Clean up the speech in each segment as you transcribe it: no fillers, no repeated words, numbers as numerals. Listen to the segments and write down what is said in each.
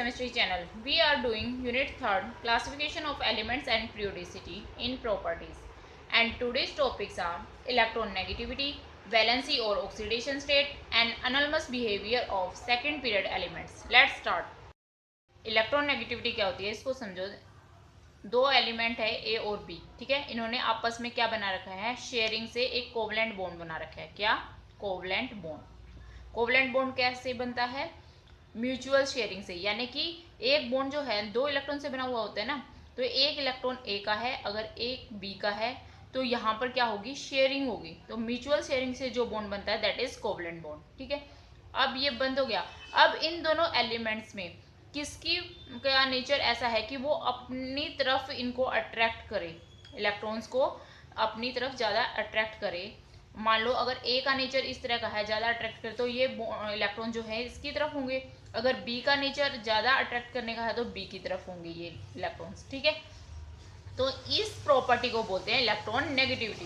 Chemistry channel. We are doing Unit 3rd Classification of Elements and Periodicity in Properties. And today's topics are electronegativity, valency or oxidation state, and anomalous behavior of second period elements. Let's start. Electronegativity क्या होती है इसको समझो। दो element है ए और B, ठीक है। इन्होंने आपस में क्या बना रखा है, शेयरिंग से एक कोवलेंट बॉन्ड बना रखा है। क्या? Covalent bond. कोवलेंट बॉन्ड कैसे बनता है? म्यूचुअल शेयरिंग से, यानी कि एक बॉन्ड जो है दो इलेक्ट्रॉन से बना हुआ होता है ना, तो एक इलेक्ट्रॉन ए का है, अगर एक बी का है, तो यहाँ पर क्या होगी, शेयरिंग होगी। तो म्यूचुअल शेयरिंग से जो बॉन्ड बनता है दैट इज कोवलेंट बॉन्ड, ठीक है। अब ये बंद हो गया। अब इन दोनों एलिमेंट्स में किसकी का नेचर ऐसा है कि वो अपनी तरफ इनको अट्रैक्ट करे, इलेक्ट्रॉन्स को अपनी तरफ ज़्यादा अट्रैक्ट करे। मान लो अगर ए का नेचर इस तरह का है, ज़्यादा अट्रैक्ट करे, तो ये इलेक्ट्रॉन जो है इसकी तरफ होंगे। अगर बी का नेचर ज़्यादा अट्रैक्ट करने का है तो बी की तरफ होंगे ये इलेक्ट्रॉन्स, ठीक है। तो इस प्रॉपर्टी को बोलते हैं इलेक्ट्रॉन नेगेटिविटी।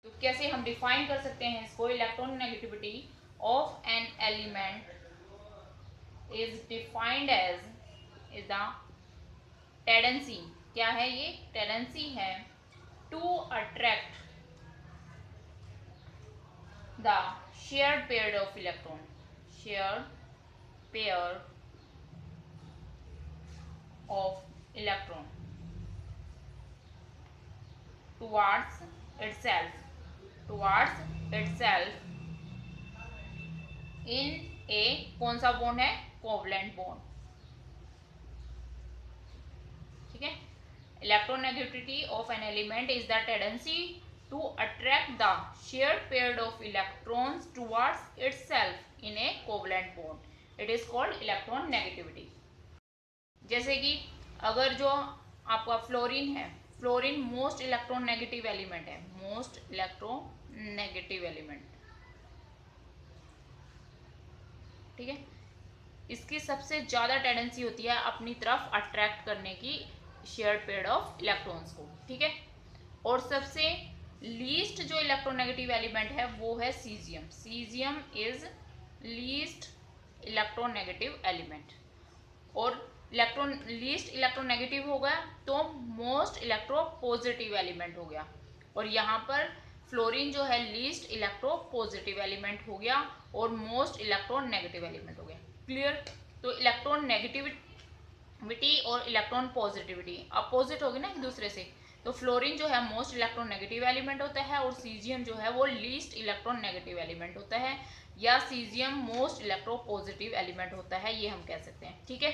तो कैसे हम डिफाइन कर सकते हैं इसको? Electron negativity of an element is defined as is the tendency. क्या है ये? टेंडेंसी है to attract the shared pair of electron, shared pair of electron towards itself in a कौन सा बॉन्ड है? कोवलेंट बॉन्ड, ठीक है। Electronegativity of an element is the tendency to attract the shared pair of electrons towards itself in a covalent bond. It is called electron negativity. जैसे कि अगर जो आपका फ्लोरीन है, fluorine most electron negative element है, most electron negative element, ठीक है। इसकी सबसे ज़्यादा टेंडेंसी होती है अपनी तरफ अट्रैक्ट करने की शेयर्ड पेयर ऑफ इलेक्ट्रॉन्स को, ठीक है। और सबसे लीस्ट जो इलेक्ट्रोनेगेटिव एलिमेंट है वो है caesium. Caesium is least electronegative element. और इलेक्ट्रॉन लीस्ट इलेक्ट्रोनेगेटिव हो गया तो मोस्ट इलेक्ट्रो पॉजिटिव एलिमेंट हो गया। और यहाँ पर फ्लोरीन जो है लीस्ट इलेक्ट्रो पॉजिटिव एलिमेंट हो गया और मोस्ट इलेक्ट्रॉन नेगेटिव एलिमेंट हो गया। क्लियर? तो इलेक्ट्रॉन नेगेटिविटी और इलेक्ट्रॉन पॉजिटिविटी अपोजिट होगी ना एक दूसरे से। तो फ्लोरीन जो है मोस्ट इलेक्ट्रॉन नेगेटिव एलिमेंट होता है और सीजियम जो है वो लीस्ट इलेक्ट्रॉन नेगेटिव एलिमेंट होता है, या caesium most electro positive element होता है, ये हम कह सकते हैं, ठीक है।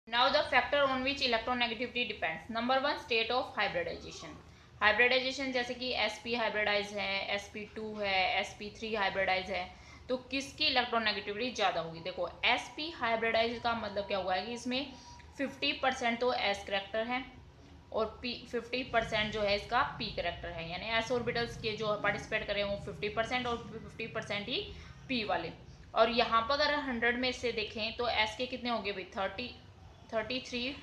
Now the factor on which electron negativity depends. Number 1, state of hybridisation. Hybridisation जैसे कि sp हाइब्रिडाइज है, sp2 है, sp3 हाइब्रिडाइज है, तो किसकी इलेक्ट्रॉन नेगेटिविटी ज़्यादा होगी? देखो sp हाइब्रिडाइज का मतलब क्या हुआ है कि इसमें 50% तो s करेक्टर है और 50% जो है इसका p करेक्टर है, यानी s ऑर्बिटल्स के जो पार्टिसिपेट करें वो 50% और 50% ही p वाले। और यहाँ पर अगर 100 में से देखें तो s के कितने होंगे भाई? 33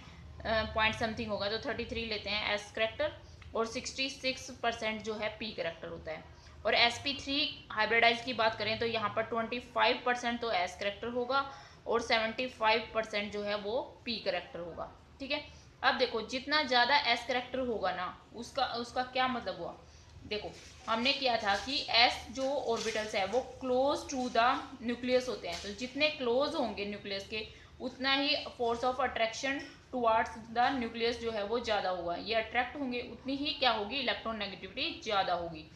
पॉइंट समथिंग होगा, तो 33 लेते हैं s करेक्टर और 66% जो है p करेक्टर होता है। और sp3 हाइब्रिडाइज की बात करें तो यहाँ पर 25% तो s करेक्टर होगा और 75% जो है वो p करेक्टर होगा, ठीक है। अब देखो जितना ज़्यादा s करेक्टर होगा ना उसका क्या मतलब हुआ? देखो हमने किया था कि s जो ऑर्बिटल्स है वो क्लोज टू द न्यूक्लियस होते हैं, तो जितने क्लोज होंगे न्यूक्लियस के उतना ही force of attraction towards the nucleus जो है वो ज़्यादा होगा। ये अट्रैक्ट होंगे उतनी ही क्या होगी? इलेक्ट्रॉन नेगेटिविटी ज़्यादा होगी।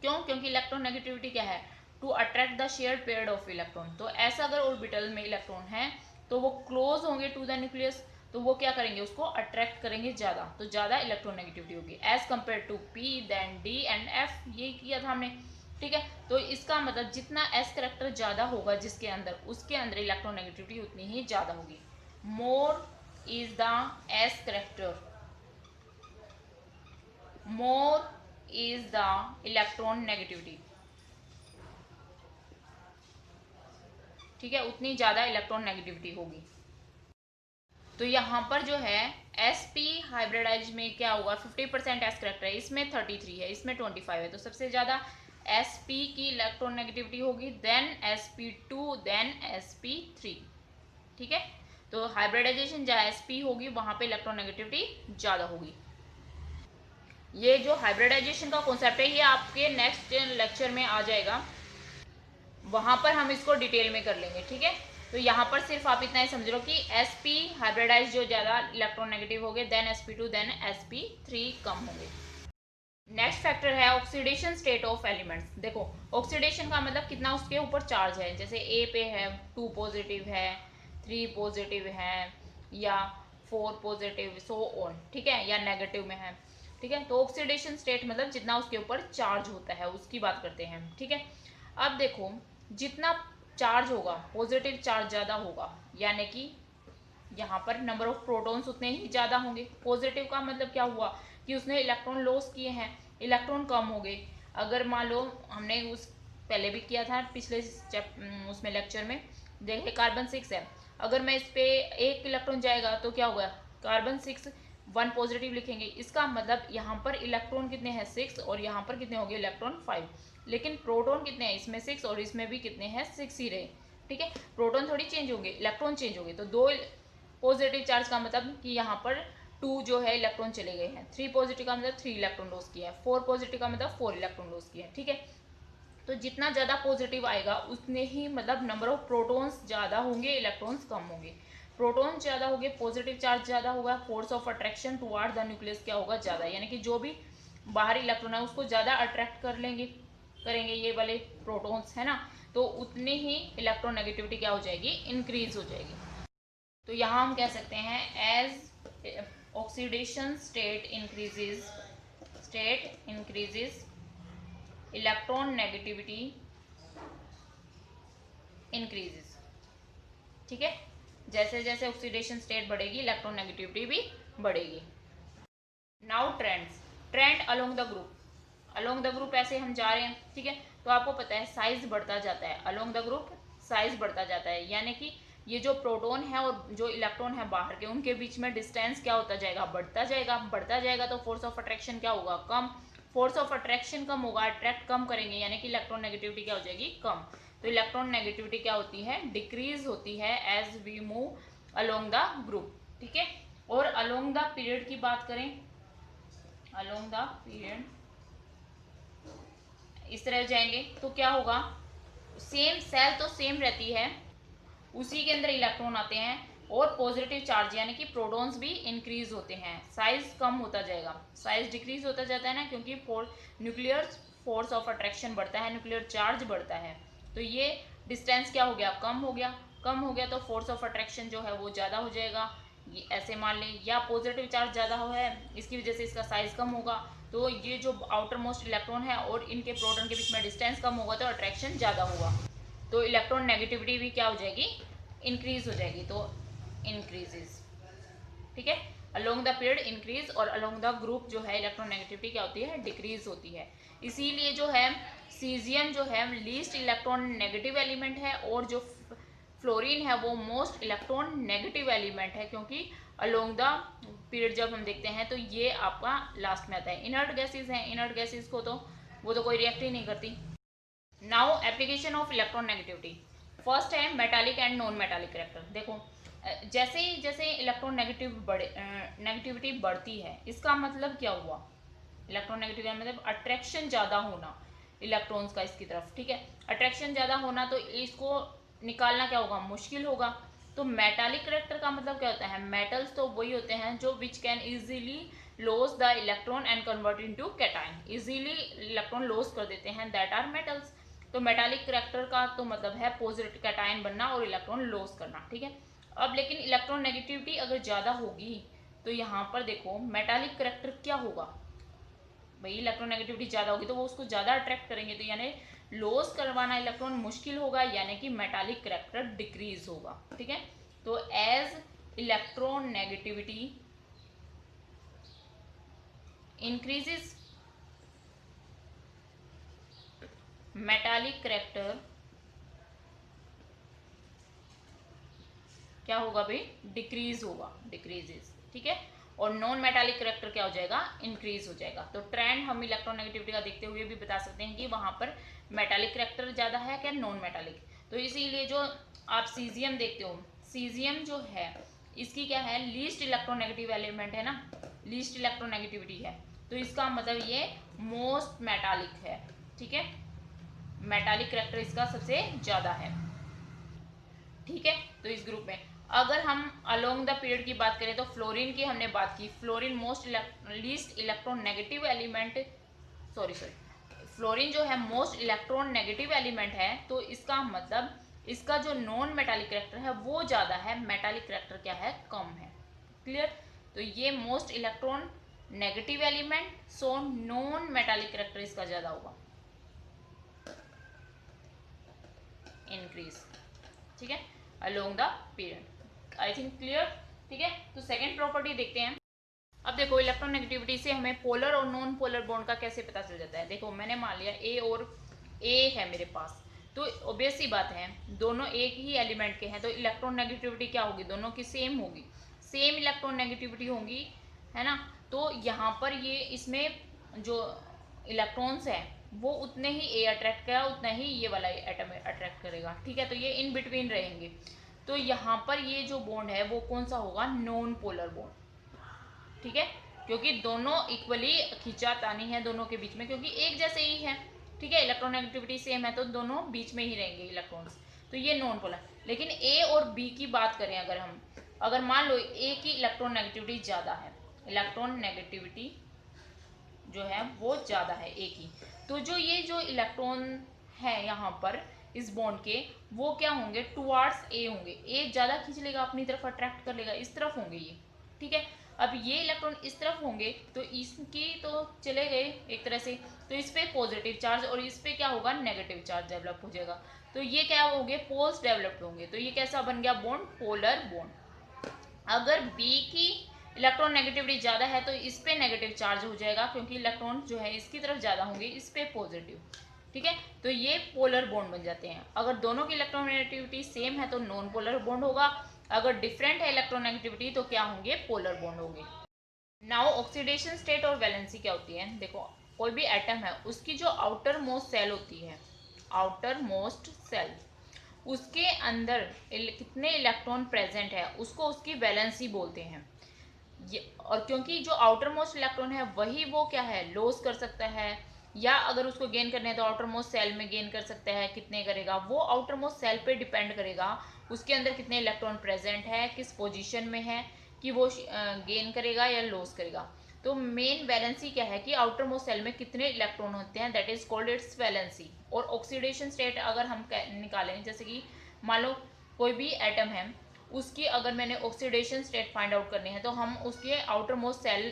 क्यों? क्योंकि इलेक्ट्रॉन नेगेटिविटी क्या है? To attract the shared pair of electron. तो ऐसा अगर ऑर्बिटल में इलेक्ट्रॉन है तो वो क्लोज होंगे टू द न्यूक्लियस, तो वो क्या करेंगे? उसको अट्रैक्ट करेंगे ज़्यादा, तो ज़्यादा इलेक्ट्रोनेगेटिविटी होगी as compare to P then D and F. ये किया था हमने, ठीक है। तो इसका मतलब जितना एस करेक्टर ज़्यादा होगा जिसके अंदर, उसके अंदर इलेक्ट्रोनेगेटिविटी उतनी ही ज़्यादा होगी। More is the S character, more is the electron negativity, ठीक है, उतनी ज़्यादा इलेक्ट्रॉन नेगेटिविटी होगी। तो यहाँ पर जो है sp हाइब्रिडाइज में क्या होगा? 50% एस करेक्टर है, इसमें 33 है, इसमें 25 है, तो सबसे ज़्यादा sp की इलेक्ट्रॉन नेगेटिविटी होगी, देन sp2, देन sp3, ठीक है। तो हाइब्रिडाइजेशन जहाँ sp होगी वहां पे इलेक्ट्रोनेगेटिविटी ज्यादा होगी। ये जो हाइब्रिडाइजेशन का कॉन्सेप्ट है ये आपके नेक्स्ट लेक्चर में आ जाएगा, वहां पर हम इसको डिटेल में कर लेंगे, ठीक है। तो यहाँ पर सिर्फ आप इतना ही समझ लो कि sp हाइब्रिडाइज जो ज्यादा इलेक्ट्रोनेगेटिव हो गए, देन sp2 देन sp3 कम होंगे। नेक्स्ट फैक्टर है ऑक्सीडेशन स्टेट ऑफ एलिमेंट्स। देखो ऑक्सीडेशन का मतलब कितना उसके ऊपर चार्ज है, जैसे ए पे है 2 पॉजिटिव है, 3 पॉजिटिव है या 4 पॉजिटिव, सो ऑन, ठीक है, या नेगेटिव में है, ठीक है। तो ऑक्सीडेशन स्टेट मतलब जितना उसके ऊपर चार्ज होता है उसकी बात करते हैं, ठीक है। अब देखो जितना चार्ज होगा, पॉजिटिव चार्ज ज्यादा होगा, यानी कि यहाँ पर नंबर ऑफ प्रोटॉन्स उतने ही ज्यादा होंगे। पॉजिटिव का मतलब क्या हुआ कि उसने इलेक्ट्रॉन लॉस किए हैं, इलेक्ट्रॉन कम हो गए। अगर मान लो हमने उस पहले भी किया था पिछले उसमें लेक्चर में, देखिए कार्बन 6 है, अगर मैं इस पे एक इलेक्ट्रॉन जाएगा तो क्या होगा, कार्बन 6 1 पॉजिटिव लिखेंगे, इसका मतलब यहाँ पर इलेक्ट्रॉन कितने हैं 6 और यहाँ पर कितने हो गए इलेक्ट्रॉन 5, लेकिन प्रोटॉन कितने हैं इसमें 6 और इसमें भी कितने हैं 6 ही रहे, ठीक है। प्रोटॉन थोड़ी चेंज होंगे, इलेक्ट्रॉन चेंज होंगे। तो 2 पॉजिटिव चार्ज का मतलब कि यहाँ पर 2 जो है इलेक्ट्रॉन चले गए हैं, 3 पॉजिटिव का मतलब 3 इलेक्ट्रॉन लॉस किया है, 4 पॉजिटिव का मतलब 4 इलेक्ट्रॉन लॉस किया है, ठीक है। तो जितना ज्यादा पॉजिटिव आएगा उतने ही मतलब नंबर ऑफ प्रोटॉन्स ज्यादा होंगे, इलेक्ट्रॉन्स कम होंगे। प्रोटॉन ज्यादा होंगे, पॉजिटिव चार्ज ज्यादा होगा, force of attraction toward the nucleus क्या होगा ज्यादा, यानी कि जो भी बाहरी इलेक्ट्रॉन है उसको ज्यादा अट्रैक्ट कर लेंगे, करेंगे ये वाले प्रोटॉन्स, है ना। तो उतनी ही इलेक्ट्रोनेगेटिविटी क्या हो जाएगी, इंक्रीज हो जाएगी। तो यहाँ हम कह सकते हैं as oxidation state increases electron negativity increases, ठीक है। जैसे जैसे ऑक्सीडेशन स्टेट बढ़ेगी इलेक्ट्रॉन नेगेटिविटी भी बढ़ेगी। Now trend along the group ऐसे हम जा रहे हैं, ठीक है। तो आपको पता है साइज बढ़ता जाता है, अलोंग द ग्रुप साइज बढ़ता जाता है, यानी कि ये जो प्रोटॉन है और जो इलेक्ट्रॉन है बाहर के, उनके बीच में डिस्टेंस क्या होता जाएगा, बढ़ता जाएगा। तो फोर्स ऑफ अट्रैक्शन क्या होगा, कम। फोर्स ऑफ अट्रैक्शन कम होगा, अट्रैक्ट कम करेंगे, यानी कि इलेक्ट्रॉन नेगेटिविटी क्या हो जाएगी, कम। तो इलेक्ट्रॉन नेगेटिविटी क्या होती है, डिक्रीज होती है as we move along the group, ठीक है। और अलोंग द पीरियड की बात करें, अलोंग द पीरियड इस तरह जाएंगे तो क्या होगा, सेम सेल तो सेम रहती है, उसी के अंदर इलेक्ट्रॉन आते हैं और पॉजिटिव चार्ज यानी कि प्रोटॉन्स भी इंक्रीज होते हैं, साइज कम होता जाएगा, साइज डिक्रीज होता जाता है ना, क्योंकि न्यूक्लियर फोर्स ऑफ अट्रैक्शन बढ़ता है, न्यूक्लियर चार्ज बढ़ता है। तो ये डिस्टेंस क्या हो गया, कम हो गया, तो फोर्स ऑफ अट्रैक्शन जो है वो ज़्यादा हो जाएगा, ये ऐसे मान लें, या पॉजिटिव चार्ज ज़्यादा है इसकी वजह से इसका साइज कम होगा। तो ये जो आउटर मोस्ट इलेक्ट्रॉन है और इनके प्रोटॉन के बीच में डिस्टेंस कम होगा तो अट्रैक्शन ज़्यादा होगा, तो इलेक्ट्रॉन नेगेटिविटी भी क्या हो जाएगी, इंक्रीज हो जाएगी। तो इंक्रीजेस, ठीक है, अलोंग द पीरियड इंक्रीज, और अलोंग द ग्रुप जो है इलेक्ट्रॉन नेगेटिविटी क्या होती है, डिक्रीज होती है। इसीलिए जो है सीजियम जो है लीस्ट इलेक्ट्रॉन नेगेटिव एलिमेंट है, और जो फ्लोरीन है वो मोस्ट इलेक्ट्रॉन नेगेटिव एलिमेंट है, क्योंकि अलोंग द पीरियड जब हम देखते हैं तो ये आपका लास्ट में आता है। इनर्ट गैसेज हैं, इनर्ट गैसेज को तो वो तो कोई रिएक्ट ही नहीं करती। Now application of electronegativity, first है metallic and non metallic character. देखो जैसे ही जैसे इलेक्ट्रॉन नेगेटिविटी बढ़ती है, इसका मतलब क्या हुआ, इलेक्ट्रॉन नेगेटिविटी मतलब अट्रैक्शन ज़्यादा होना इलेक्ट्रॉन्स का इसकी तरफ, ठीक है। अट्रैक्शन ज़्यादा होना तो इसको निकालना क्या होगा, मुश्किल होगा। तो मेटालिक करेक्टर का मतलब क्या होता है, मेटल्स तो वही होते हैं जो which can easily loss the electron and convert into cation, easily electron loss कर देते हैं, दैट आर मेटल्स। तो मेटालिक करेक्टर का तो मतलब है पॉजिटिव कैटायन बनना और इलेक्ट्रॉन लॉस करना, ठीक है। अब लेकिन इलेक्ट्रॉन नेगेटिविटी अगर ज़्यादा होगी तो यहाँ पर देखो मेटालिक करेक्टर क्या होगा, भाई इलेक्ट्रॉन नेगेटिविटी ज़्यादा होगी तो वो उसको ज़्यादा अट्रैक्ट करेंगे, तो यानी लॉस करवाना इलेक्ट्रॉन मुश्किल होगा, यानी कि मेटालिक करेक्टर डिक्रीज होगा, ठीक है। तो as electron negativity increases, metallic character क्या होगा भाई, डिक्रीज होगा, डिक्रीजेस, ठीक है। और नॉन मेटालिक करेक्टर क्या हो जाएगा, इंक्रीज हो जाएगा। तो ट्रेंड हम इलेक्ट्रोनेगेटिविटी का देखते हुए भी बता सकते हैं कि वहां पर मेटालिक करेक्टर ज़्यादा है क्या नॉन मेटालिक। तो इसीलिए जो आप सीजियम देखते हो, सीजियम जो है इसकी क्या है, लीस्ट इलेक्ट्रोनेगेटिव एलिमेंट है ना, लीस्ट इलेक्ट्रोनेगेटिविटी है, तो इसका मतलब ये मोस्ट मेटालिक है, ठीक है, मेटालिक करैक्टर इसका सबसे ज्यादा है, ठीक है। तो इस ग्रुप में अगर हम अलोंग द पीरियड की बात करें तो फ्लोरीन की हमने बात की, fluorine most least electron negative element, sorry fluorine जो है मोस्ट इलेक्ट्रॉन नेगेटिव एलिमेंट है, तो इसका मतलब इसका जो नॉन मेटालिक करैक्टर है वो ज्यादा है, मेटालिक करैक्टर क्या है, कम है, क्लियर। तो ये most electron negative element, so non metallic character इसका ज्यादा होगा, इंक्रीज, ठीक है, along the period, I think clear, ठीक है। तो सेकेंड प्रॉपर्टी देखते हैं। अब देखो इलेक्ट्रोनेगेटिविटी से हमें पोलर और नॉन पोलर बॉन्ड का कैसे पता चल जाता है। देखो मैंने मान लिया ए और ए है मेरे पास, तो ऑब्वियस सी बात है दोनों एक ही एलिमेंट के हैं, तो इलेक्ट्रोनेगेटिविटी क्या होगी, दोनों की सेम होगी, सेम इलेक्ट्रोनेगेटिविटी होगी, है ना। तो यहाँ पर ये इसमें जो इलेक्ट्रॉन्स है वो उतने ही ए अट्रैक्ट करेगा, उतना ही ये वाला एटम अट्रैक्ट करेगा, ठीक है। तो ये इन बिटवीन रहेंगे, तो यहाँ पर ये जो बॉन्ड है वो कौन सा होगा, नॉन पोलर बॉन्ड, ठीक है, क्योंकि दोनों इक्वली खींचातानी है दोनों के बीच में, क्योंकि एक जैसे ही है, ठीक है, इलेक्ट्रोनेगेटिविटी सेम है तो दोनों बीच में ही रहेंगे इलेक्ट्रॉन्स, तो ये नॉन पोलर। लेकिन ए और बी की बात करें अगर हम, अगर मान लो ए की इलेक्ट्रोनेगेटिविटी ज़्यादा है, इलेक्ट्रॉन नेगेटिविटी जो है वो ज़्यादा है ए की, तो जो ये जो इलेक्ट्रॉन है यहाँ पर इस बॉन्ड के, वो क्या होंगे, टुवार्ड्स ए होंगे, ए ज़्यादा खींच लेगा, अपनी तरफ अट्रैक्ट कर लेगा, इस तरफ होंगे ये, ठीक है। अब ये इलेक्ट्रॉन इस तरफ होंगे तो इसकी तो चले गए एक तरह से, तो इस पे पॉजिटिव चार्ज और इस पे क्या होगा, नेगेटिव चार्ज डेवलप हो जाएगा, तो ये क्या होंगे, पोल्स डेवलप होंगे, तो ये कैसा बन गया बॉन्ड, पोलर बॉन्ड। अगर बी की इलेक्ट्रॉन नेगेटिविटी ज़्यादा है तो इस पे नेगेटिव चार्ज हो जाएगा, क्योंकि इलेक्ट्रॉन जो है इसकी तरफ ज़्यादा होंगे, इस पे पॉजिटिव, ठीक है, तो ये पोलर बॉन्ड बन जाते हैं। अगर दोनों की इलेक्ट्रोनेगेटिविटी सेम है तो नॉन पोलर बॉन्ड होगा, अगर डिफरेंट है इलेक्ट्रोनेगेटिविटी तो क्या होंगे, पोलर बॉन्ड होंगे। नाउ ऑक्सीडेशन स्टेट और वैलेंसी क्या होती है। देखो कोई भी एटम है उसकी जो आउटर मोस्ट सेल होती है, आउटर मोस्ट सेल, उसके अंदर कितने इलेक्ट्रॉन प्रेजेंट है उसको उसकी वैलेंसी बोलते हैं। और क्योंकि जो आउटर मोस्ट इलेक्ट्रॉन है वही वो क्या है, लॉस कर सकता है, या अगर उसको गेन करने है तो आउटर मोस्ट सेल में गेन कर सकता है, कितने करेगा वो आउटर मोस्ट सेल पे डिपेंड करेगा, उसके अंदर कितने इलेक्ट्रॉन प्रेजेंट है, किस पोजीशन में है कि वो गेन करेगा या लॉस करेगा। तो मेन वैलेंसी क्या है कि आउटर मोस्ट सेल में कितने इलेक्ट्रॉन होते हैं, that is called its valency. और ऑक्सीडेशन स्टेट अगर हम निकालें, जैसे कि मान लो कोई भी एटम है उसकी अगर मैंने ऑक्सीडेशन स्टेट फाइंड आउट करनी है तो हम उसके आउटर मोस्ट सेल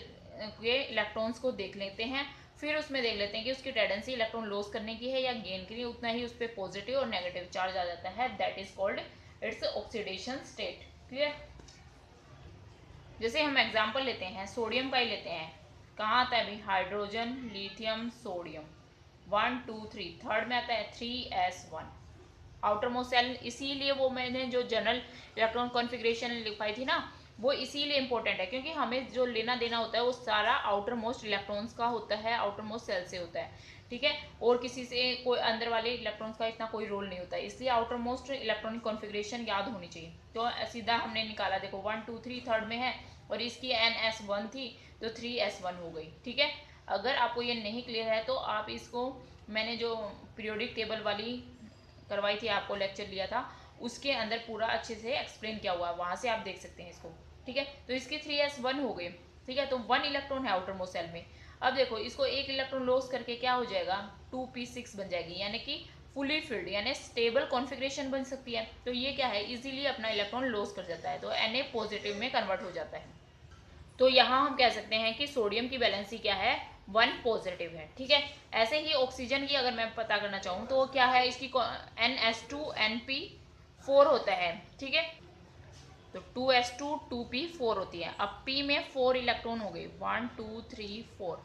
के इलेक्ट्रॉन्स को देख लेते हैं, फिर उसमें देख लेते हैं कि उसकी टेंडेंसी इलेक्ट्रॉन लॉस करने की है या गेन की, उतना ही उस पर पॉजिटिव और नेगेटिव चार्ज आ जाता है, that is called its oxidation state, clear. जैसे हम एग्जांपल लेते हैं, सोडियम का ही लेते हैं, कहाँ आता है भाई, हाइड्रोजन लिथियम सोडियम, 1 2 3, थर्ड में आता है 3s1 आउटर मोस्ट सेल। इसीलिए वो मैंने जो जनरल इलेक्ट्रॉन कॉन्फ़िगरेशन लिखवाई थी ना, वो इसीलिए इंपॉर्टेंट है, क्योंकि हमें जो लेना देना होता है वो सारा आउटर मोस्ट इलेक्ट्रॉन्स का होता है, आउटर मोस्ट सेल से होता है, ठीक है, और किसी से कोई अंदर वाले इलेक्ट्रॉन्स का इतना कोई रोल नहीं होता है, इसलिए आउटर मोस्ट इलेक्ट्रॉनिक कॉन्फ़िगरेशन याद होनी चाहिए। तो सीधा हमने निकाला, देखो 1 2 3 थर्ड में है और इसकी NS1 थी तो 3s1 हो गई, ठीक है। अगर आपको ये नहीं क्लियर है तो आप इसको, मैंने जो पीरियोडिक टेबल वाली करवाई थी, आपको लेक्चर लिया था, उसके अंदर पूरा अच्छे से एक्सप्लेन किया हुआ है, वहाँ से आप देख सकते हैं इसको, ठीक है। तो इसकी 3s1 हो गई, ठीक है, तो 1 इलेक्ट्रॉन है आउटर मोस्ट सेल में। अब देखो इसको एक इलेक्ट्रॉन लॉस करके क्या हो जाएगा, 2p6 बन जाएगी, यानी कि फुली फिल्ड यानी स्टेबल कॉन्फ़िगरेशन बन सकती है। तो ये क्या है, इजीली अपना इलेक्ट्रॉन लॉस कर जाता है, तो Na पॉजिटिव में कन्वर्ट हो जाता है। तो यहाँ हम कह सकते हैं कि सोडियम की वैलेंसी क्या है, 1 पॉजिटिव है, ठीक है। ऐसे ही ऑक्सीजन की अगर मैं पता करना चाहूँ तो क्या है, इसकी NS2NP4 होता है, ठीक है, तो 2s2 2p4 होती है। अब p में 4 इलेक्ट्रॉन हो गए, 1 2 3 4,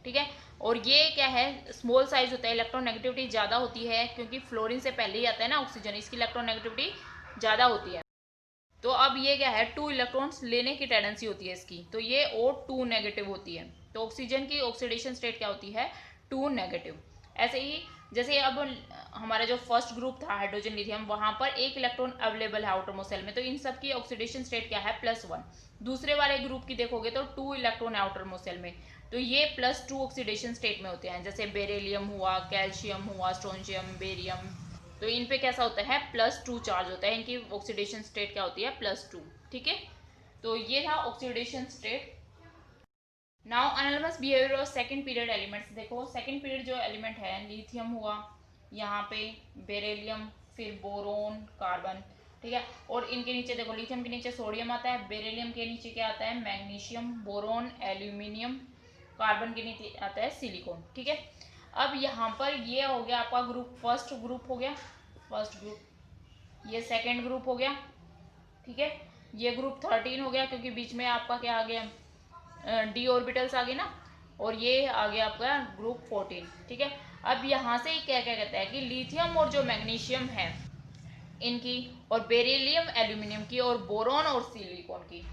ठीक है। और ये क्या है, स्मॉल साइज होता है, इलेक्ट्रॉन नेगेटिविटी ज़्यादा होती है, क्योंकि फ्लोरीन से पहले ही आता है ना ऑक्सीजन, इसकी इलेक्ट्रॉन नेगेटिविटी ज़्यादा होती है। तो अब ये क्या है, 2 इलेक्ट्रॉन्स लेने की टेंडेंसी होती है इसकी, तो ये O2 नेगेटिव होती है। तो ऑक्सीजन की ऑक्सीडेशन स्टेट क्या होती है, 2 नेगेटिव। ऐसे ही जैसे अब हमारा जो फर्स्ट ग्रुप था हाइड्रोजन लिथियम, वहां पर एक इलेक्ट्रॉन अवेलेबल है आउटरमोस्ट शेल में, तो इन सब की ऑक्सीडेशन स्टेट क्या है, +1। दूसरे वाले ग्रुप की देखोगे तो 2 इलेक्ट्रॉन है आउटरमोस्ट शेल में, तो ये +2 ऑक्सीडेशन स्टेट में होते हैं। जैसे बेरिलियम हुआ, कैल्शियम हुआ, स्ट्रोंशियम, बेरियम, तो इन पे कैसा होता है, +2 चार्ज होता है, इनकी ऑक्सीडेशन स्टेट क्या होती है, +2। ठीक है, तो ये था oxidation state. Now anomalous behaviour of second period elements. देखो सेकंड पीरियड जो एलिमेंट है, लिथियम हुआ, यहाँ पे बेरिलियम, फिर बोरोन, कार्बन, ठीक है, और इनके नीचे देखो लिथियम के नीचे सोडियम आता है, बेरिलियम के नीचे क्या आता है, मैग्नीशियम, बोरोन, एल्यूमिनियम, कार्बन के नीचे आता है सिलिकॉन। ठीक है, अब यहाँ पर ये हो गया आपका ग्रुप, फर्स्ट ग्रुप हो गया, फर्स्ट ग्रुप, ये सेकेंड ग्रुप हो गया। ठीक है, ये ग्रुप 13 हो गया, क्योंकि बीच में आपका क्या आ गया, डी ऑर्बिटल्स आ गए ना, और ये आ गया आपका ग्रुप 14। ठीक है, अब यहाँ से क्या क्या कहता है कि लिथियम और जो मैग्नीशियम है इनकी, और बेरिलियम एल्यूमिनियम की, और बोरॉन और सिलिकॉन की,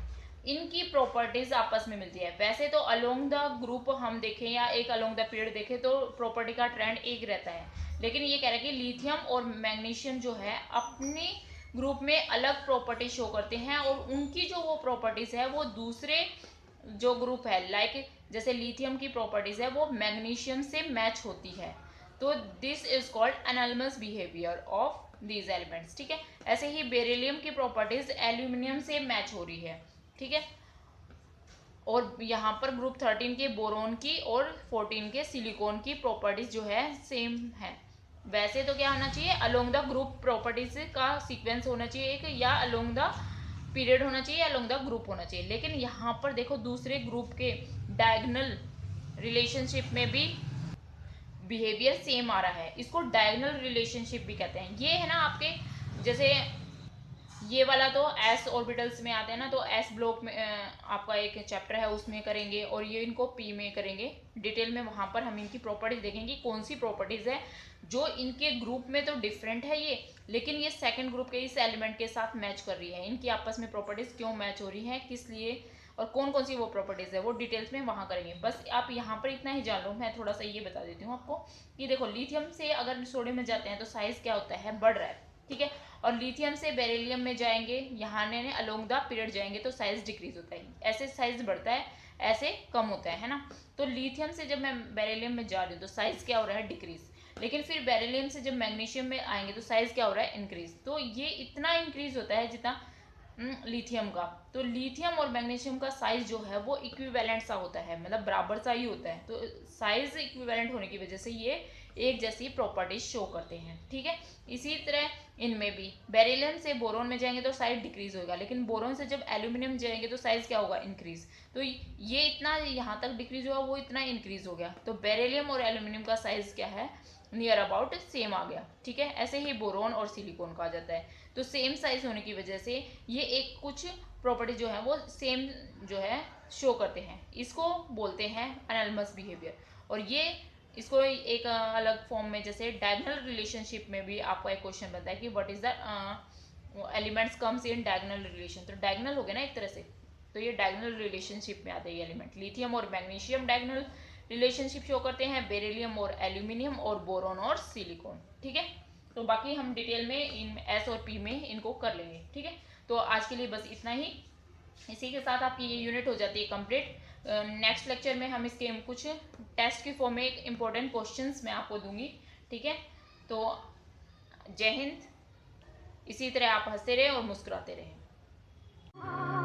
इनकी प्रॉपर्टीज आपस में मिलती है। वैसे तो अलोंग द ग्रुप हम देखें या एक अलोंग द पीरियड देखें तो प्रॉपर्टी का ट्रेंड एक रहता है, लेकिन ये कह रहा है कि लिथियम और मैग्नीशियम जो है अपनी ग्रुप में अलग प्रॉपर्टी शो करते हैं, और उनकी जो वो प्रॉपर्टीज है वो दूसरे जो ग्रुप है, लाइक जैसे लिथियम की प्रॉपर्टीज है वो मैग्नीशियम से मैच होती है, तो this is called anomalous behaviour of these elements. ठीक है, ऐसे ही बेरिलियम की प्रॉपर्टीज एल्यूमिनियम से मैच हो रही है। ठीक है, और यहाँ पर ग्रुप 13 के बोरोन की और 14 के सिलिकॉन की प्रॉपर्टीज जो है सेम है। वैसे तो क्या होना चाहिए, अलोंग द ग्रुप प्रॉपर्टीज का सीक्वेंस होना चाहिए एक, या अलोंग द पीरियड होना चाहिए, अलोंग द ग्रुप होना चाहिए, लेकिन यहाँ पर देखो दूसरे ग्रुप के डायगोनल रिलेशनशिप में भी बिहेवियर सेम आ रहा है, इसको डायगोनल रिलेशनशिप भी कहते हैं। ये है ना आपके, जैसे ये वाला तो एस ऑर्बिटल्स में आते हैं ना, तो एस ब्लॉक में आपका एक चैप्टर है उसमें करेंगे, और ये इनको पी में करेंगे डिटेल में, वहां पर हम इनकी प्रॉपर्टीज देखेंगे कौन सी प्रॉपर्टीज है जो इनके ग्रुप में तो डिफरेंट है ये, लेकिन ये सेकंड ग्रुप के इस एलिमेंट के साथ मैच कर रही है, इनकी आपस में प्रॉपर्टीज क्यों मैच हो रही है, किस लिए, और कौन कौन सी वो प्रॉपर्टीज है वो डिटेल्स में वहां करेंगे। बस आप यहाँ पर इतना ही जान लो, मैं थोड़ा सा ये बता देती हूँ आपको कि देखो लिथियम से अगर सोडियम में जाते हैं तो साइज क्या होता है, बढ़ रहा है। ठीक है, और लिथियम से बेरिलियम में जाएंगे, यहाँ ने अलोंग द पीरियड जाएंगे तो साइज डिक्रीज होता है, ऐसे साइज बढ़ता है, ऐसे कम होता है ना। तो लिथियम से जब मैं बेरिलियम में जा रही हूँ तो साइज क्या हो रहा है, डिक्रीज, लेकिन फिर बेरिलियम से जब मैग्नीशियम में आएंगे तो साइज क्या हो रहा है, इंक्रीज। तो ये इतना इंक्रीज होता है जितना लिथियम का, तो लिथियम और मैग्नीशियम का साइज जो है वो इक्विवेलेंट सा होता है, मतलब बराबर सा ही होता है, तो साइज इक्विवेलेंट होने की वजह से ये एक जैसी प्रॉपर्टीज शो करते हैं। ठीक है, इसी तरह इनमें भी बेरिलियम से बोरोन में जाएंगे तो साइज डिक्रीज होगा, लेकिन बोरोन से जब एल्यूमिनियम जाएंगे तो साइज क्या होगा, इंक्रीज। तो ये इतना यहाँ तक डिक्रीज हुआ, वो इतना इंक्रीज हो गया, तो बेरिलियम और एल्यूमिनियम का साइज क्या है, नियर अबाउट सेम आ गया। ठीक है, ऐसे ही बोरोन और सिलिकॉन का आ जाता है, तो सेम साइज होने की वजह से ये एक कुछ प्रॉपर्टी जो है वो सेम जो है शो करते हैं, इसको बोलते हैं एनालमस बिहेवियर। और ये इसको एक अलग फॉर्म में, जैसे डायगोनल रिलेशनशिप में भी आपका एक क्वेश्चन बनता है कि what is the elements comes in diagonal relation, तो डायगोनल हो गया ना एक तरह से, तो ये डायगोनल रिलेशनशिप में आते हैं ये एलिमेंट। लिथियम और मैग्नीशियम डायगोनल रिलेशनशिप शो करते हैं, बेरिलियम और एल्यूमिनियम, और बोरोन और सिलिकॉन। ठीक है, तो बाकी हम डिटेल में इन एस और पी में इनको कर लेंगे। ठीक है, तो आज के लिए बस इतना ही, इसी के साथ आपकी ये यूनिट हो जाती है कंप्लीट। नेक्स्ट लेक्चर में हम इसके कुछ टेस्ट की फॉर्म में एक इम्पोर्टेंट क्वेश्चंस मैं आपको दूंगी। ठीक है, तो जय हिंद, इसी तरह आप हंसते रहे और मुस्कुराते रहे।